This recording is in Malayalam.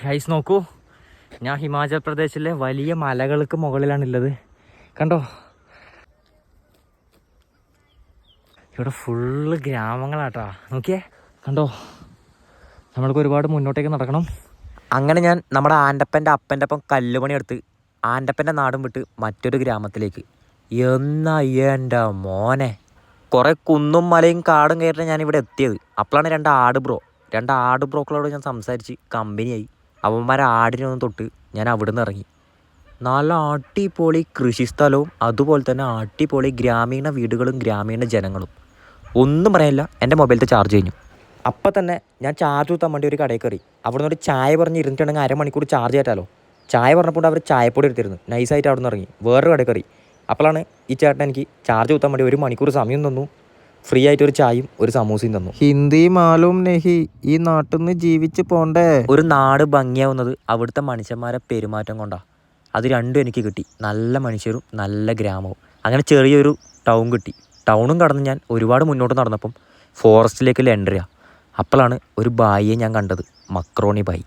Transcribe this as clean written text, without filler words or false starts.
ഗൈസ് നോക്കൂ, ഞാൻ ഹിമാചൽ പ്രദേശിലെ വലിയ മലകൾക്ക് മുകളിലാണുള്ളത്. കണ്ടോ, ഇവിടെ ഫുള്ള് ഗ്രാമങ്ങളാട്ടാ. നോക്കിയേ, കണ്ടോ, നമ്മൾക്ക് ഒരുപാട് മുന്നോട്ടേക്ക് നടക്കണം. അങ്ങനെ ഞാൻ നമ്മുടെ ആൻ്റപ്പൻ്റെ ഒപ്പം കല്ലുപണി എടുത്ത് ആൻ്റപ്പൻ്റെ നാടും വിട്ട് മറ്റൊരു ഗ്രാമത്തിലേക്ക്. എന്നാ എൻ്റെ മോനെ, കുറേ കുന്നും മലയും കാടും കയറിയിട്ട് ഞാനിവിടെ എത്തിയത്. അപ്പോഴാണ് രണ്ട് ആട് ബ്രോക്കളോട് ഞാൻ സംസാരിച്ച് കമ്പനിയായി. അവന്മാരെ ആടിനൊന്നും തൊട്ട് ഞാൻ അവിടെ നിന്ന് ഇറങ്ങി. നല്ല അടിപൊളി കൃഷിസ്ഥലവും അതുപോലെ തന്നെ അടിപൊളി ഗ്രാമീണ വീടുകളും ഗ്രാമീണ ജനങ്ങളും. ഒന്നും പറയാനില്ല. എൻ്റെ മൊബൈലത്തെ ചാർജ് കഴിഞ്ഞു. അപ്പം തന്നെ ഞാൻ ചാർജ് കുത്താൻ വേണ്ടി ഒരു കടയിൽ കയറി. അവിടെ നിന്ന് ഒരു ചായ പറഞ്ഞ് ഇരുന്നിട്ടുണ്ടെങ്കിൽ അരമണിക്കൂർ ചാർജ് ചെയ്താലോ. ചായ പറഞ്ഞപ്പോൾ അവർ ചായപ്പൊടി എടുത്തിരുന്നു. നൈസായിട്ട് അവിടെ നിന്ന് ഇറങ്ങി വേറൊരു കടയിൽ കയറി. അപ്പോഴാണ് ഈ ചേട്ടൻ എനിക്ക് ചാർജ് കുത്താൻ വേണ്ടി 1 മണിക്കൂർ സമയം തന്നു. ഫ്രീ ആയിട്ട് ഒരു ചായയും ഒരു സമൂസയും തന്നു. ഹിന്ദി മാലൂം നെഹി, ഈ നാട്ടിൽ നിന്ന് ജീവിച്ച് പോണ്ടേ. ഒരു നാട് ഭംഗിയാവുന്നത് അവിടുത്തെ മനുഷ്യന്മാരെ പെരുമാറ്റം കൊണ്ടാണ്. അത് രണ്ടും എനിക്ക് കിട്ടി. നല്ല മനുഷ്യരും നല്ല ഗ്രാമവും. അങ്ങനെ ചെറിയൊരു ടൗൺ കിട്ടി. ടൗണും കടന്ന് ഞാൻ ഒരുപാട് മുന്നോട്ട് നടന്നപ്പം ഫോറസ്റ്റിലേക്കുള്ള എൻട്രിയാണ്. അപ്പോഴാണ് ഒരു ബായിയെ ഞാൻ കണ്ടത്, മക്രോണി ബായി.